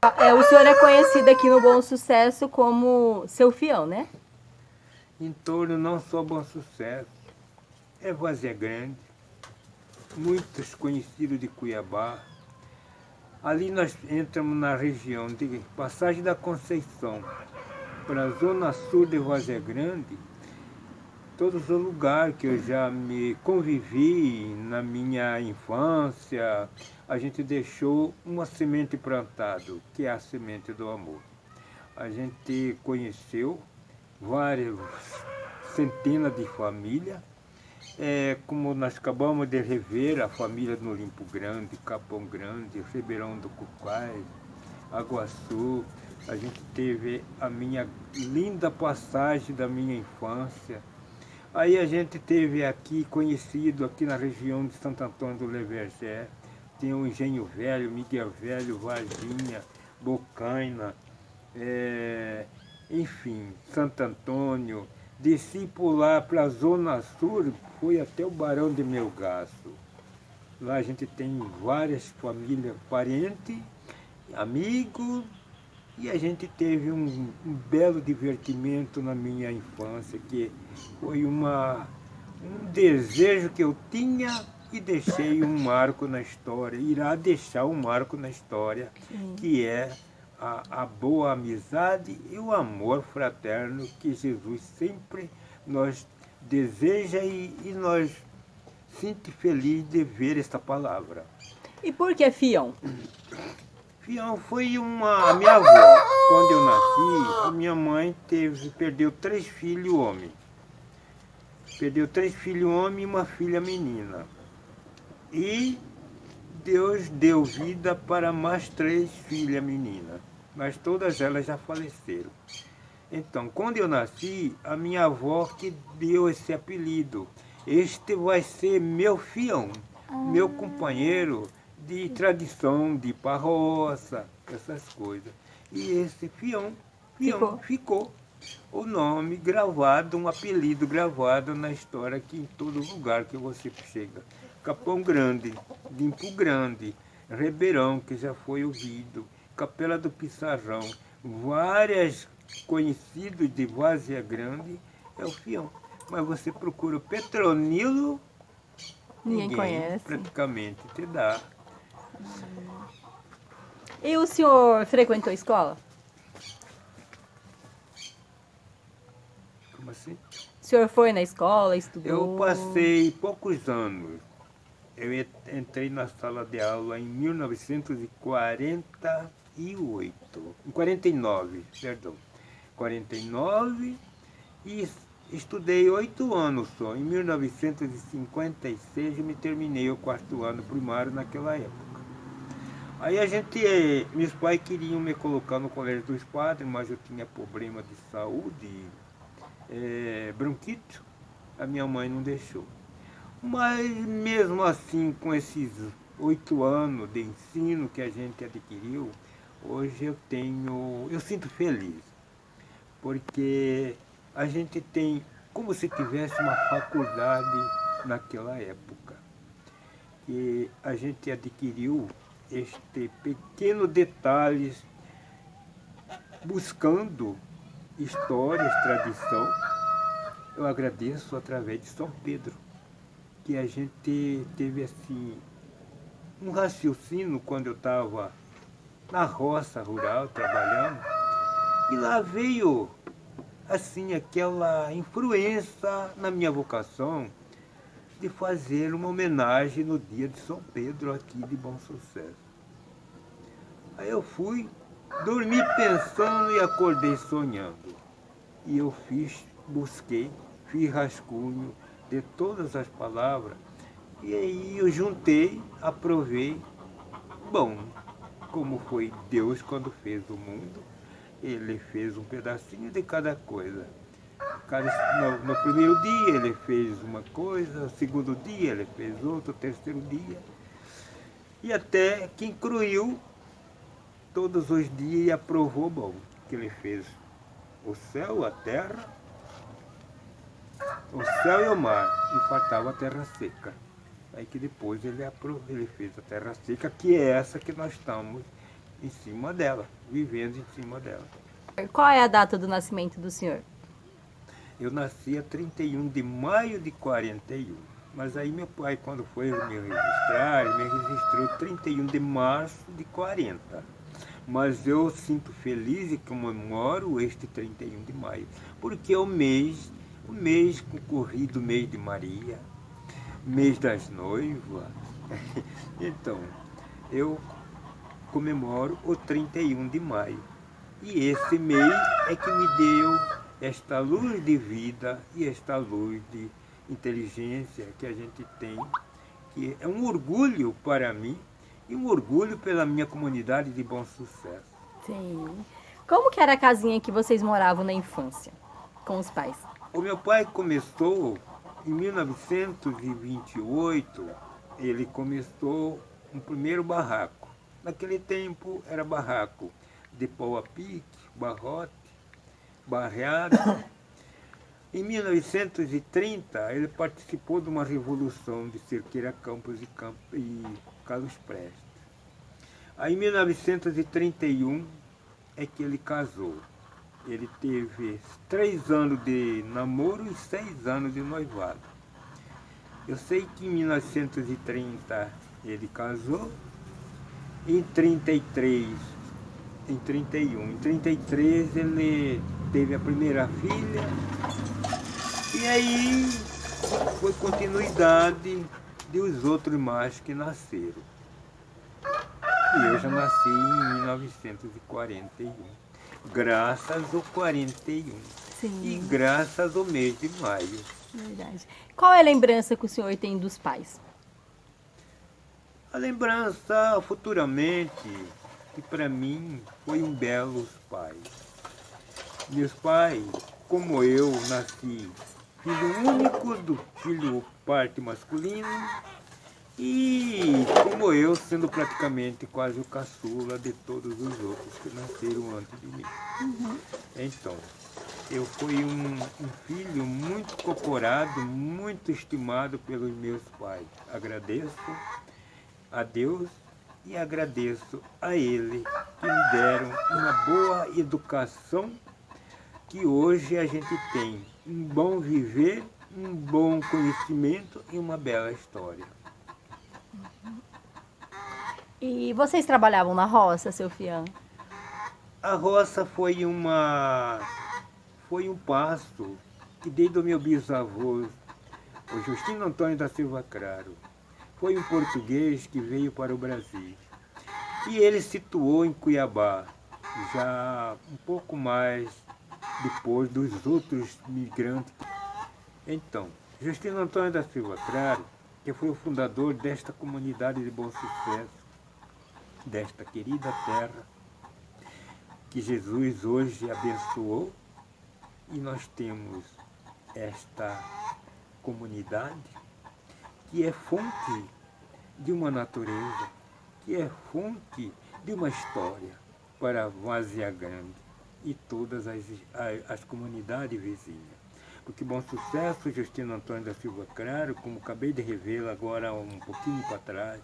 O senhor é conhecido aqui no Bom Sucesso como Seu Fião, né? Em torno não só Bom Sucesso, é Várzea Grande, muitos conhecidos de Cuiabá. Ali nós entramos na região de Passagem da Conceição, para a zona sul de Várzea Grande, todos os lugares que eu já me convivi na minha infância, a gente deixou uma semente plantada, que é a semente do amor. A gente conheceu várias centenas de famílias, como nós acabamos de rever a família no Limpo Grande, Capão Grande, Ribeirão do Cucais, Aguaçu. A gente teve a minha linda passagem da minha infância. Aí a gente teve aqui, conhecido aqui na região de Santo Antônio do Levergé, tem o Engenho Velho, Miguel Velho, Varginha, Bocaina, enfim, Santo Antônio. Desci por lá para a Zona Sul, fui até o Barão de Melgaço. Lá a gente tem várias famílias, parentes, amigos, e a gente teve um belo divertimento na minha infância, que foi um desejo que eu tinha e deixei um marco na história, irá deixar um marco na história, que é a boa amizade e o amor fraterno que Jesus sempre nos deseja e nós sinto feliz de ver esta palavra. E por que Fião? Fião foi a minha avó. Quando eu nasci, a minha mãe perdeu 3 filhos homens. Perdeu 3 filhos homens e uma filha menina. E Deus deu vida para mais 3 filhas meninas, mas todas elas já faleceram. Então, quando eu nasci, a minha avó que deu esse apelido. Este vai ser meu fião, meu companheiro de tradição, de parroça, essas coisas. E esse fião ficou o nome gravado, um apelido gravado na história que em todo lugar que você chega. Capão Grande, Limpo Grande, Ribeirão, que já foi ouvido, Capela do Pissarrão, várias conhecidos de Várzea Grande, é o Fião. Mas você procura o Petronilo, Ninguém conhece. praticamente te dá. E o senhor frequentou a escola? Como assim? O senhor foi na escola, estudou? Eu passei poucos anos. Eu entrei na sala de aula em 1948, em 49, perdão. 49 e estudei 8 anos só. Em 1956 eu me terminei o 4º ano primário naquela época. Aí meus pais queriam me colocar no Colégio dos Padres, mas eu tinha problema de saúde, bronquite, a minha mãe não deixou. Mas mesmo assim, com esses 8 anos de ensino que a gente adquiriu, hoje eu sinto feliz, porque a gente tem como se tivesse uma faculdade naquela época, que a gente adquiriu este pequeno detalhes, buscando histórias, tradição. Eu agradeço através de São Pedro, que a gente teve assim um raciocínio quando eu estava na roça rural trabalhando, e lá veio assim aquela influência na minha vocação de fazer uma homenagem no dia de São Pedro aqui de Bom Sucesso. Aí eu fui, dormi pensando e acordei sonhando. E eu busquei, fiz rascunho de todas as palavras, e aí eu juntei, aprovei. Bom, como foi Deus quando fez o mundo, ele fez um pedacinho de cada coisa. No primeiro dia ele fez uma coisa, no segundo dia ele fez outra, no terceiro dia. E até que incluiu todos os dias e aprovou, bom, que ele fez o céu, a terra, o céu e o mar, e faltava a terra seca. Aí que depois ele fez a terra seca, que é essa que nós estamos em cima dela, vivendo em cima dela. Qual é a data do nascimento do senhor? Eu nasci a 31 de maio de 41. Mas aí meu pai, quando foi me registrar, ele me registrou 31 de março de 40. Mas eu sinto feliz e comemoro este 31 de maio, porque é o mês concorrido, mês de Maria, mês das noivas. Então, eu comemoro o 31 de maio. E esse mês é que me deu esta luz de vida e esta luz de inteligência que a gente tem, que é um orgulho para mim e um orgulho pela minha comunidade de Bom Sucesso. Sim. Como que era a casinha que vocês moravam na infância, com os pais? O meu pai começou em 1928, ele começou um primeiro barraco. Naquele tempo era barraco de pau a pique, barrote, barreado. Em 1930, ele participou de uma revolução de Cerqueira Campos e Carlos Prestes. Aí, em 1931, é que ele casou. Ele teve 3 anos de namoro e 6 anos de noivado. Eu sei que em 1930 ele casou, em 33, em 31, em 33 ele teve a primeira filha, e aí foi continuidade dos outros mais que nasceram. E eu já nasci em 1941, graças ao 41. Sim. E graças ao mês de maio. Verdade. Qual é a lembrança que o senhor tem dos pais? A lembrança futuramente, que para mim foi um belos pai. Meus pais, como eu, nasci filho único do filho parte masculino, e como eu, sendo praticamente quase o caçula de todos os outros que nasceram antes de mim. Então, eu fui um filho muito cocorado, muito estimado pelos meus pais. Agradeço a Deus e agradeço a ele que me deram uma boa educação, que hoje a gente tem um bom viver, um bom conhecimento e uma bela história. E vocês trabalhavam na roça, seu Fião? A roça foi um passo que desde o meu bisavô, o Justino Antônio da Silva Claro, foi um português que veio para o Brasil. E ele situou em Cuiabá, já um pouco mais depois dos outros migrantes. Então, Justino Antônio da Silva Claro, que foi o fundador desta comunidade de Bom Sucesso, desta querida terra, que Jesus hoje abençoou, e nós temos esta comunidade que é fonte de uma natureza, que é fonte de uma história para Várzea Grande e todas as comunidades vizinhas. Porque Bom Sucesso, Justino Antônio da Silva Claro, como acabei de revê-lo agora um pouquinho para trás,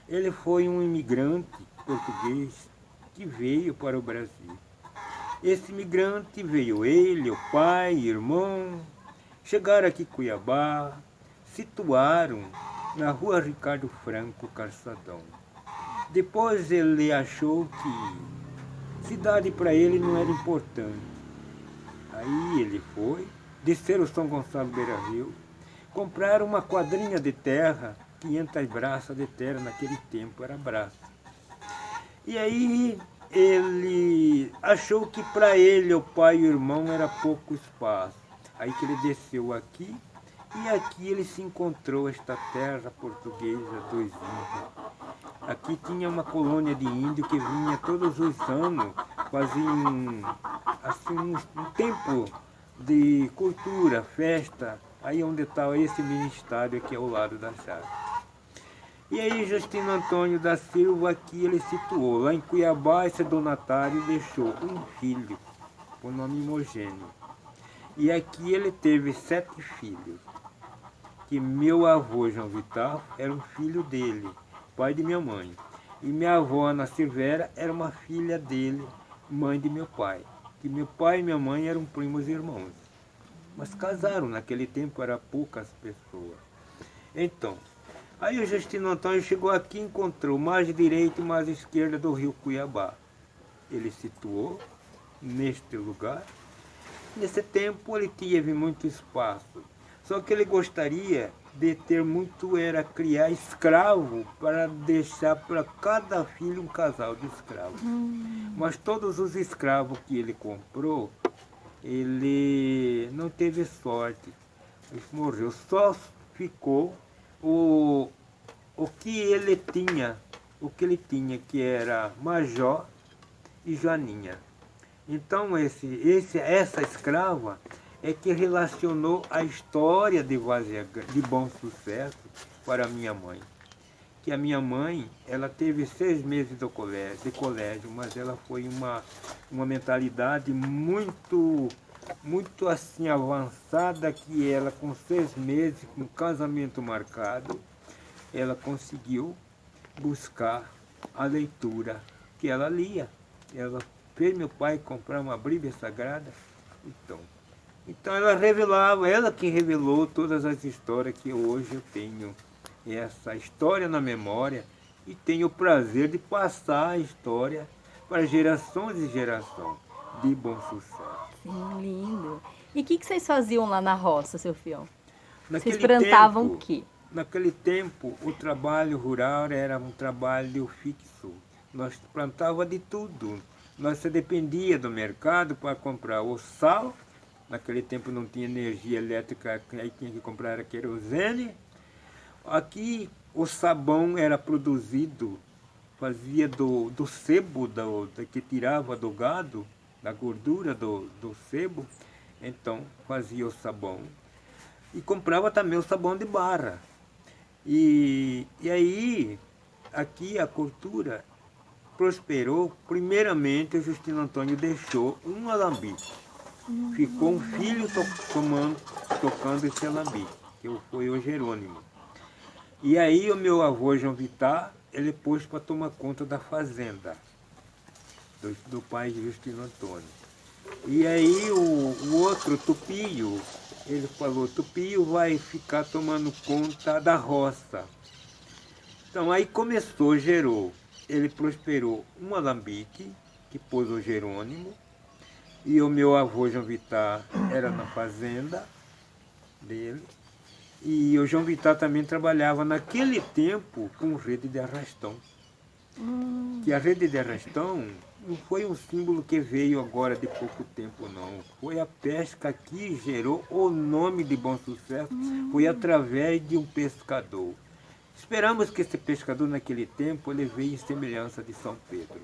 ele foi um imigrante português que veio para o Brasil. Esse imigrante veio ele, o pai, irmão, chegaram aqui em Cuiabá, situaram na rua Ricardo Franco, Calçadão. Depois ele achou que cidade para ele não era importante. Aí ele foi, desceram o São Gonçalo Beira Rio, compraram uma quadrinha de terra, 500 braças de terra, naquele tempo era braço. E aí ele achou que para ele, o pai e o irmão, era pouco espaço. Aí que ele desceu aqui, e aqui ele se encontrou esta terra portuguesa dos índios. Aqui tinha uma colônia de índio que vinha todos os anos, fazia assim, um tempo de cultura, festa, aí onde está esse ministério aqui ao lado da chave. E aí Justino Antônio da Silva aqui ele situou, lá em Cuiabá, esse donatário deixou um filho, por nome Imogênio. E aqui ele teve 7 filhos, que meu avô João Vital era um filho dele, pai de minha mãe. E minha avó, Ana Silveira, era uma filha dele, mãe de meu pai. Que meu pai e minha mãe eram primos irmãos. Mas casaram, naquele tempo eram poucas pessoas. Então, aí o Justino Antônio chegou aqui e encontrou margem direita e margem esquerda do rio Cuiabá. Ele situou neste lugar. Nesse tempo ele teve muito espaço. Só que ele gostaria de ter muito, era criar escravo para deixar para cada filho um casal de escravos. Mas todos os escravos que ele comprou, ele não teve sorte. Ele morreu. Só ficou o que ele tinha, que era Major e Joaninha. Então essa escrava é que relacionou a história de Bom Sucesso para a minha mãe. Que a minha mãe, ela teve 6 meses de colégio, mas ela foi uma mentalidade muito assim avançada, que ela com 6 meses, com casamento marcado, ela conseguiu buscar a leitura que ela lia. Ela fez meu pai comprar uma Bíblia Sagrada. Então ela revelava, ela que revelou todas as histórias que hoje eu tenho essa história na memória e tenho o prazer de passar a história para gerações e gerações de Bom Sucesso. Sim, lindo. E o que vocês faziam lá na roça, seu Fião? Vocês Naquele plantavam tempo, o quê? Naquele tempo, o trabalho rural era um trabalho fixo. Nós plantava de tudo. Nós se dependia do mercado para comprar o sal. Naquele tempo não tinha energia elétrica, aí tinha que comprar querosene. Aqui o sabão era produzido, fazia do sebo que tirava do gado, da gordura do sebo. Então fazia o sabão. E comprava também o sabão de barra. E aí, aqui a cultura prosperou. Primeiramente, o Justino Antônio deixou um alambique. Ficou um filho tocando esse alambique, que foi o Jerônimo. E aí o meu avô, João Vitar, ele pôs para tomar conta da fazenda do pai de Justino Antônio. E aí o outro, Tupio, ele falou, Tupio vai ficar tomando conta da roça. Então aí gerou, ele prosperou um alambique, que pôs o Jerônimo, e o meu avô João Vitar era na fazenda dele, e o João Vitar também trabalhava naquele tempo com rede de arrastão. Que a rede de arrastão não foi um símbolo que veio agora de pouco tempo, não. Foi a pesca que gerou o nome de Bom Sucesso, foi através de um pescador. Esperamos que esse pescador, naquele tempo, ele veio em semelhança de São Pedro,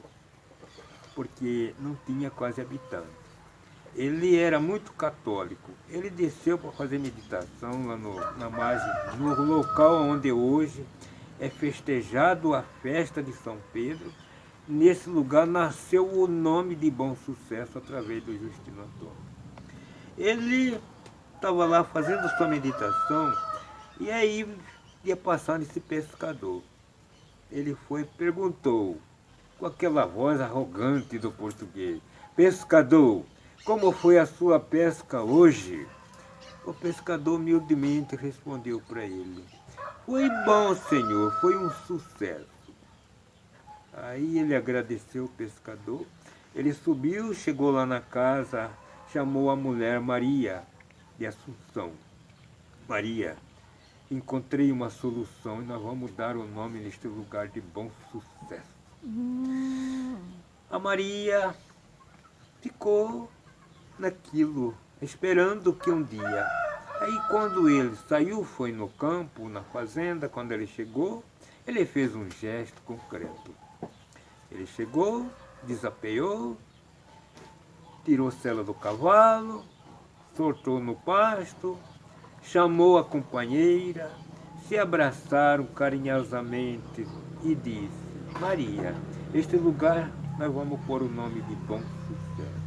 porque não tinha quase habitantes. Ele era muito católico. Ele desceu para fazer meditação lá na margem, no local onde hoje é festejado a festa de São Pedro. Nesse lugar nasceu o nome de Bom Sucesso através do Justino Antônio. Ele estava lá fazendo sua meditação e aí ia passando esse pescador. Ele perguntou, com aquela voz arrogante do português, pescador, como foi a sua pesca hoje? O pescador humildemente respondeu para ele, foi bom, senhor, foi um sucesso. Aí ele agradeceu o pescador, ele subiu, chegou lá na casa, chamou a mulher Maria de Assunção. Maria, encontrei uma solução e nós vamos dar o nome neste lugar de Bom Sucesso. A Maria ficou naquilo, esperando que um dia. Aí quando ele saiu, foi no campo, na fazenda, quando ele chegou, ele fez um gesto concreto. Ele chegou, desapeou, tirou a sela do cavalo, soltou no pasto, chamou a companheira, se abraçaram carinhosamente e disse, Maria, este lugar nós vamos pôr o nome de Bom Sucesso.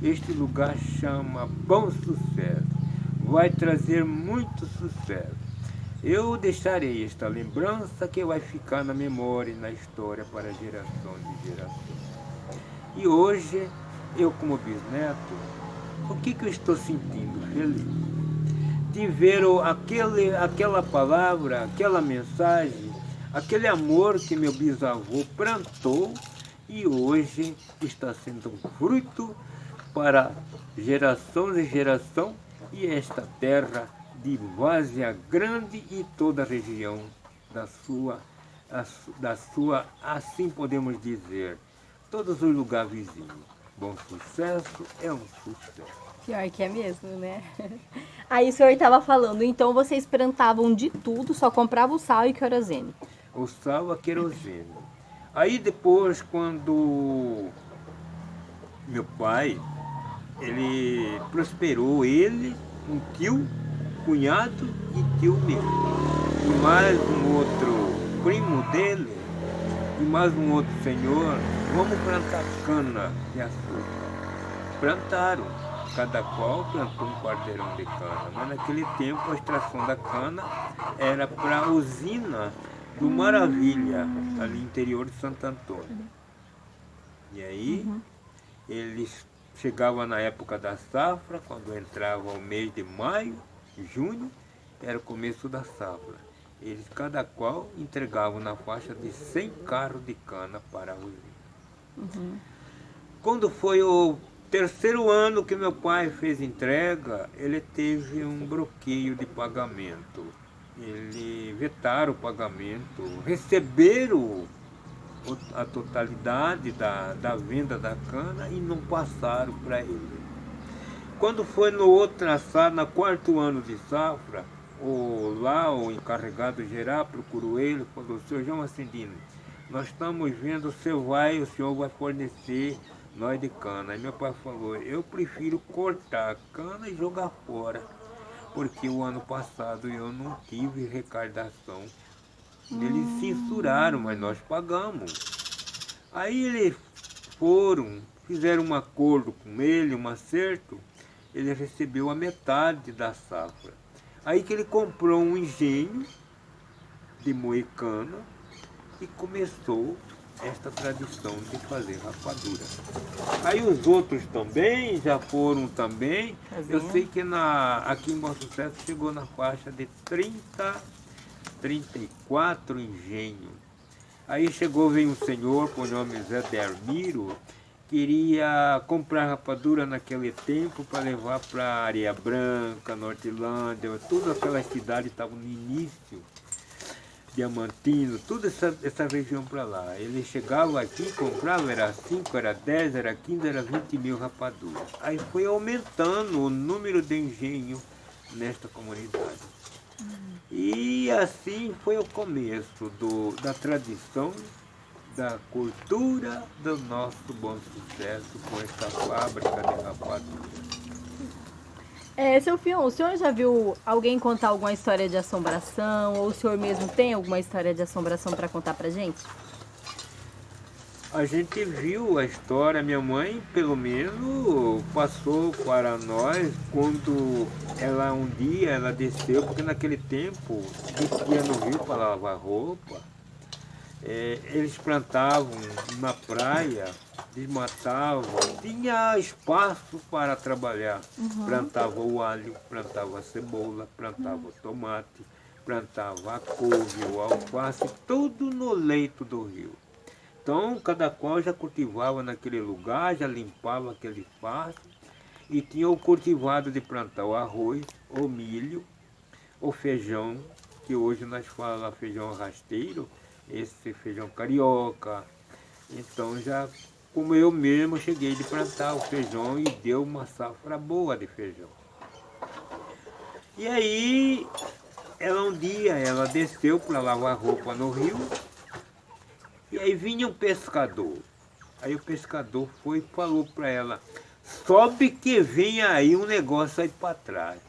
Este lugar chama Bom Sucesso, vai trazer muito sucesso. Eu deixarei esta lembrança que vai ficar na memória e na história para geração de geração. E hoje, eu como bisneto, o que eu estou sentindo? Feliz de ver aquela palavra, aquela mensagem, aquele amor que meu bisavô plantou e hoje está sendo um fruto para geração e geração e esta terra de Várzea Grande e toda a região da sua, assim podemos dizer, todos os lugares vizinhos. Bom Sucesso é um sucesso. Pior que é mesmo, né? Aí o senhor estava falando, então vocês plantavam de tudo, só compravam o sal e querosene. O sal a querosene. Aí depois, quando meu pai, ele prosperou, ele, um tio, cunhado e tio meu. E mais um outro primo dele, e mais um outro senhor, vamos plantar cana de açúcar. Plantaram, cada qual plantou um quarteirão de cana, mas naquele tempo a extração da cana era para a usina do Maravilha, ali no interior de Santo Antônio. E aí, eles chegavam na época da safra, quando entrava o mês de maio, junho, era o começo da safra. Eles, cada qual, entregavam na faixa de 100 carros de cana para a usina. Quando foi o terceiro ano que meu pai fez entrega, ele teve um bloqueio de pagamento. Ele vetaram o pagamento, receberam a totalidade da venda da cana e não passaram para ele. Quando foi no outro assado, no quarto ano de safra, o encarregado geral procurou ele e falou: "Senhor João Ascendino, nós estamos vendo, o senhor vai fornecer nós de cana." Aí meu pai falou: "Eu prefiro cortar a cana e jogar fora, porque o ano passado eu não tive recardação." Eles censuraram, mas nós pagamos. Aí eles fizeram um acordo com ele, um acerto, ele recebeu a metade da safra. Aí que ele comprou um engenho de moer cana e começou esta tradição de fazer rapadura. Aí os outros também já foram também. Eu sei que aqui em Bom Sucesso chegou na faixa de 34 engenhos. Aí veio um senhor por nome Zé Dermiro, queria comprar rapadura naquele tempo para levar para Areia Branca, Nortilândia, todas aquelas cidades estavam no início, Diamantino, toda essa região para lá. Ele chegava aqui, comprava, era 5, era 10, era 15, era 20 mil rapaduras. Aí foi aumentando o número de engenhos nesta comunidade. E assim foi o começo da tradição, da cultura do nosso Bom Sucesso com esta fábrica de rapadura. Seu Fion, o senhor já viu alguém contar alguma história de assombração? Ou o senhor mesmo tem alguma história de assombração para contar pra gente? A gente viu a história, minha mãe, pelo menos, passou para nós quando um dia ela desceu, porque naquele tempo, descia no rio para lavar roupa, eles plantavam na praia, desmatavam, tinha espaço para trabalhar. Plantava o alho, plantava a cebola, plantava o tomate, plantava a couve, o alface, tudo no leito do rio. Então, cada qual já cultivava naquele lugar, já limpava aquele espaço e tinha o cultivado de plantar o arroz, o milho, o feijão, que hoje nós falamos feijão rasteiro, esse feijão carioca. Então, como eu mesmo cheguei de plantar o feijão e deu uma safra boa de feijão. E aí, um dia ela desceu para lavar roupa no rio. E aí vinha um pescador. Aí o pescador foi e falou para ela: "Sobe que vem aí um negócio aí para trás."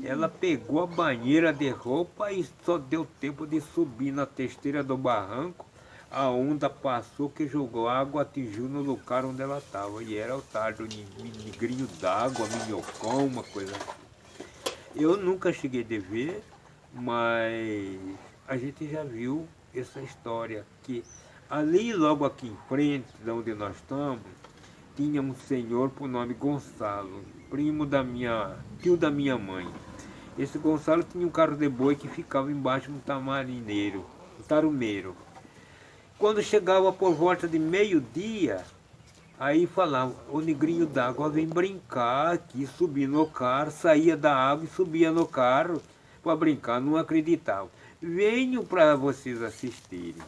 Ela pegou a banheira de roupa e só deu tempo de subir na testeira do barranco. A onda passou que jogou água, atingiu no lugar onde ela estava. E era o tal do negrinho d'água, minhocão, uma coisa assim. Eu nunca cheguei a ver, Mas a gente já viu essa história, que ali logo aqui em frente, de onde nós estamos, tinha um senhor por nome Gonçalo, tio da minha mãe. Esse Gonçalo tinha um carro de boi que ficava embaixo no tamarineiro, no tarumeiro. Quando chegava por volta de meio-dia, aí falava, o negrinho d'água vem brincar aqui, subia no carro, saía da água e subia no carro para brincar, não acreditava. Venham para vocês assistirem.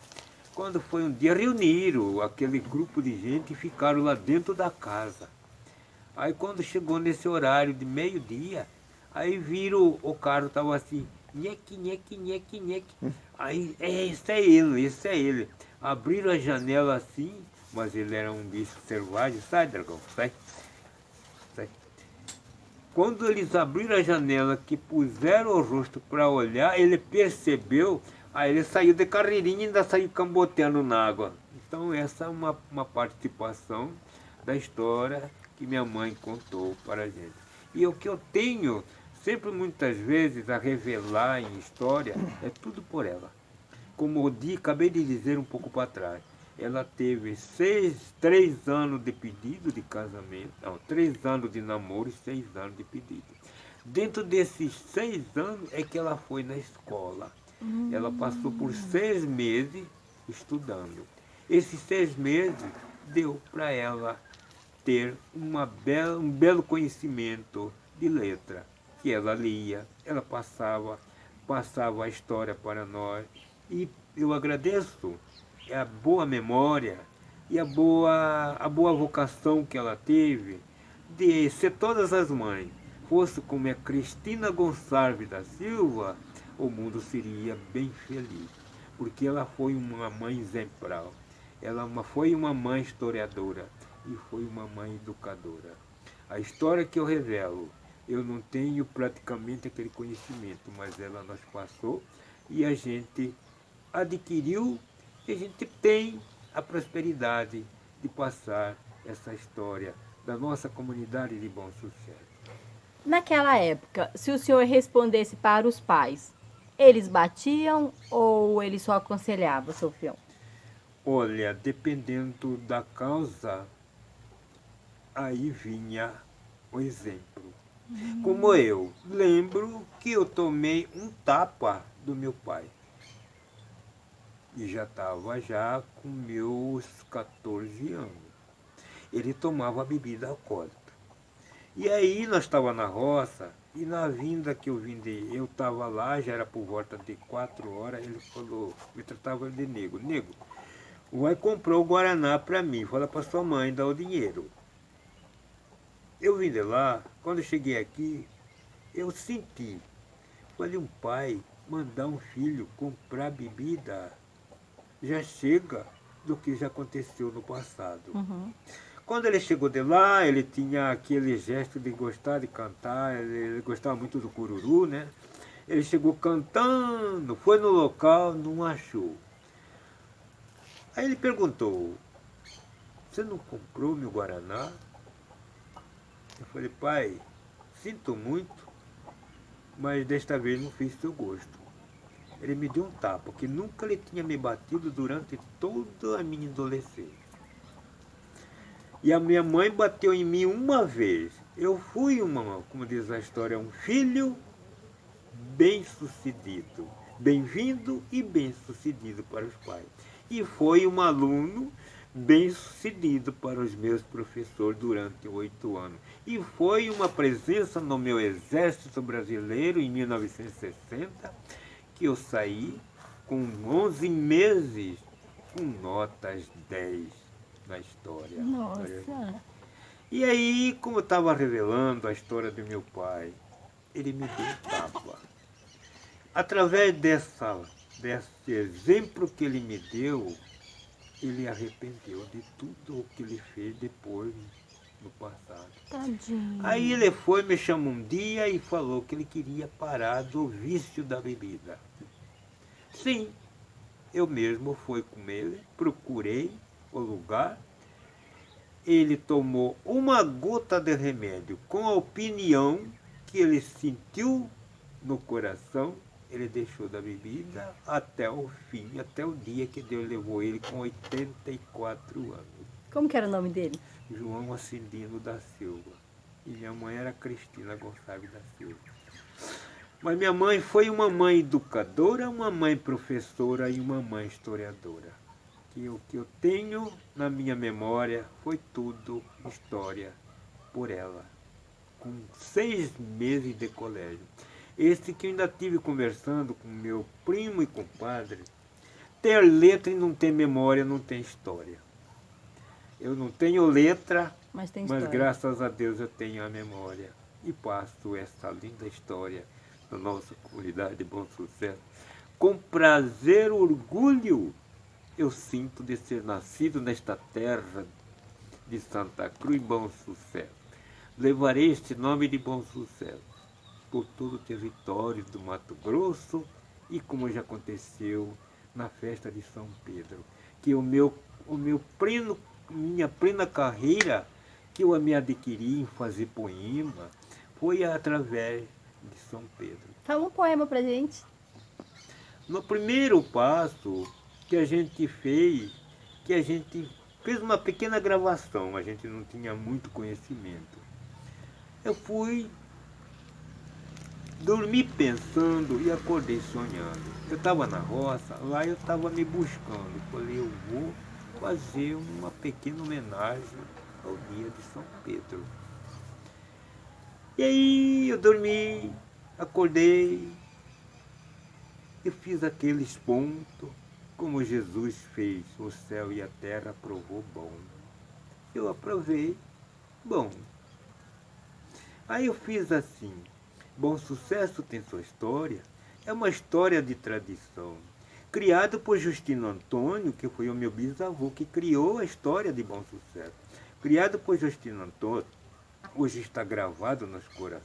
Quando foi um dia, reuniram aquele grupo de gente e ficaram lá dentro da casa. Aí quando chegou nesse horário de meio-dia, aí viram o carro, estava assim, nheque, nheque, nheque, nheque. Aí, esse é ele, esse é ele. Abriram a janela assim, mas ele era um bicho selvagem, sai, dragão, sai, sai. Quando eles abriram a janela, que puseram o rosto para olhar, ele percebeu, aí ele saiu de carreirinha e ainda saiu camboteando na água. Então essa é uma participação da história que minha mãe contou para a gente. E o que eu tenho, sempre muitas vezes, a revelar em história, é tudo por ela. Como eu acabei de dizer um pouco para trás, ela teve 3 anos de pedido de casamento, não, 3 anos de namoro e 6 anos de pedido. Dentro desses 6 anos é que ela foi na escola. Ela passou por 6 meses estudando. Esses 6 meses deu para ela ter um belo conhecimento de letra, que ela lia, ela passava a história para nós. E eu agradeço a boa memória e a boa vocação que ela teve de ser todas as mães. Fosse como a Cristina Gonçalves da Silva, o mundo seria bem feliz, porque ela foi uma mãe exemplar. Ela foi uma mãe historiadora e foi uma mãe educadora. A história que eu revelo, eu não tenho praticamente aquele conhecimento, mas ela nos passou e a gente adquiriu e a gente tem a prosperidade de passar essa história da nossa comunidade de Bom Sucesso. Naquela época, se o senhor respondesse para os pais, eles batiam ou eles só aconselhavam, seu fião? Olha, dependendo da causa, aí vinha o exemplo. Como eu lembro que eu tomei um tapa do meu pai. E já estava já com meus 14 anos. Ele tomava bebida alcoólica. E aí nós estávamos na roça, e na vinda que eu estava lá, já era por volta de 4 horas, ele falou, me tratava de nego, vai comprar o Guaraná para mim, fala para sua mãe, dá o dinheiro. Eu vim de lá, quando eu cheguei aqui, eu senti, falei, um pai mandar um filho comprar bebida, já chega do que já aconteceu no passado. Quando ele chegou de lá, ele tinha aquele gesto de gostar de cantar, ele gostava muito do cururu, né? Ele chegou cantando, foi no local, não achou. Aí ele perguntou, você não comprou meu Guaraná? Eu falei, pai, sinto muito, mas desta vez não fiz seu gosto. Ele me deu um tapa, que nunca ele tinha me batido durante toda a minha adolescência. E a minha mãe bateu em mim uma vez. Eu fui como diz a história, um filho bem-sucedido. Bem-vindo e bem-sucedido para os pais. E foi um aluno bem-sucedido para os meus professores durante 8 anos. E foi uma presença no meu exército brasileiro em 1960, que eu saí com 11 meses com notas 10 na história. Nossa! E aí, como eu estava revelando a história do meu pai, ele me deu tapa. Através desse exemplo que ele me deu, ele arrependeu de tudo o que ele fez depois, no passado. Tadinho. Aí ele foi, me chamou um dia e falou que ele queria parar do vício da bebida. Sim, eu mesmo fui com ele, procurei o lugar. Ele tomou uma gota de remédio com a opinião que ele sentiu no coração, ele deixou da bebida até o fim, até o dia que Deus levou ele com 84 anos. Como que era o nome dele? João Ascendino da Silva. E minha mãe era Cristina Gonçalves da Silva. Mas minha mãe foi uma mãe educadora, uma mãe professora e uma mãe historiadora. Que o que eu tenho na minha memória foi tudo história por ela, com 6 meses de colégio. Esse que eu ainda estive conversando com meu primo e compadre, ter letra e não ter memória não tem história. Eu não tenho letra, Mas tem mas história. graças a Deus eu tenho a memória. E passo essa linda história da nossa comunidade de Bom Sucesso. Com prazer, orgulho, eu sinto de ser nascido nesta terra de Santa Cruz, Bom Sucesso. Levarei este nome de Bom Sucesso por todo o território do Mato Grosso e como já aconteceu na festa de São Pedro, que minha plena carreira que eu me adquiri em fazer poema foi através de São Pedro. Fala um poema pra gente. No primeiro passo que a gente fez uma pequena gravação, a gente não tinha muito conhecimento. Eu fui dormir pensando e acordei sonhando. Eu estava na roça, lá eu estava me buscando. Falei, eu vou fazer uma pequena homenagem ao dia de São Pedro. E aí eu dormi, acordei, eu fiz aqueles pontos, como Jesus fez, o céu e a terra aprovou bom. Eu aprovei, bom. Aí eu fiz assim, Bom Sucesso tem sua história, é uma história de tradição, criado por Justino Antônio, que foi o meu bisavô, que criou a história de Bom Sucesso. Criado por Justino Antônio, hoje está gravado nos corações.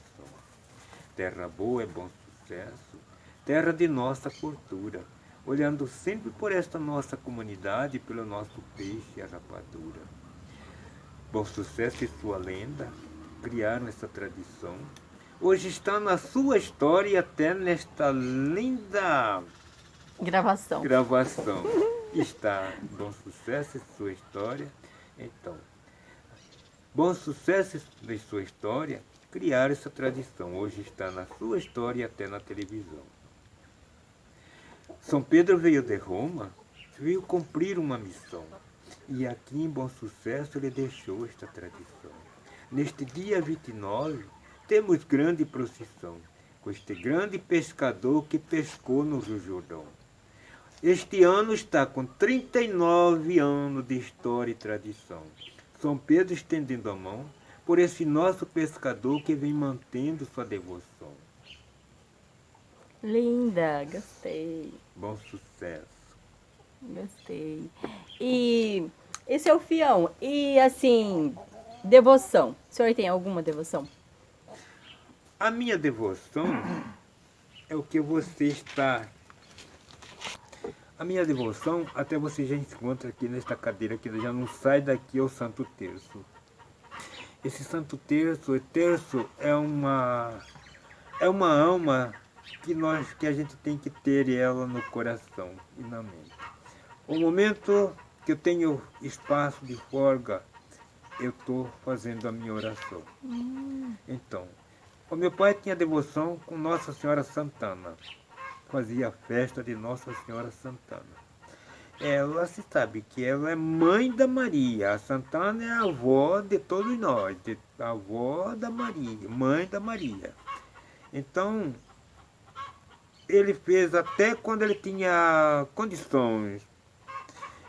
Terra boa é Bom Sucesso, terra de nossa cultura, olhando sempre por esta nossa comunidade, pelo nosso peixe e a rapadura. Bom Sucesso e sua lenda criaram essa tradição. Hoje está na sua história e até nesta linda Gravação. Está Bom Sucesso e sua história. Então, Bom Sucesso e sua história criaram essa tradição. Hoje está na sua história e até na televisão. São Pedro veio de Roma, veio cumprir uma missão. E aqui em Bom Sucesso ele deixou esta tradição. Neste dia 29, temos grande procissão, com este grande pescador que pescou no Rio Jordão. Este ano está com 39 anos de história e tradição. São Pedro estendendo a mão por esse nosso pescador que vem mantendo sua devoção. Linda, gostei. Bom Sucesso. Gostei. E esse é o Fião. E assim, devoção. O senhor tem alguma devoção? A minha devoção é o que você está... A minha devoção, até você já encontra aqui nesta cadeira, que já não sai daqui, é o Santo Terço. Esse Santo Terço, o terço é uma alma que a gente tem que ter ela no coração e na mente. O momento que eu tenho espaço de folga, eu estou fazendo a minha oração. Então, o meu pai tinha devoção com Nossa Senhora Santana. Fazia a festa de Nossa Senhora Santana. Ela se sabe que ela é mãe da Maria. A Santana é a avó de todos nós, a avó da Maria, mãe da Maria. Então, ele fez até quando ele tinha condições.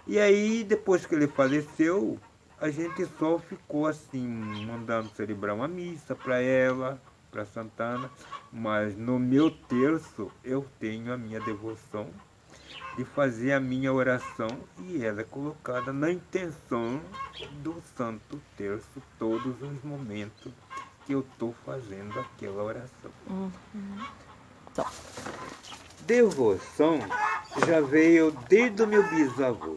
E aí, depois que ele faleceu, a gente só ficou assim, mandando celebrar uma missa para ela, para Santana, mas no meu terço eu tenho a minha devoção de fazer a minha oração e ela é colocada na intenção do Santo Terço todos os momentos que eu estou fazendo aquela oração. Devoção já veio desde o meu bisavô.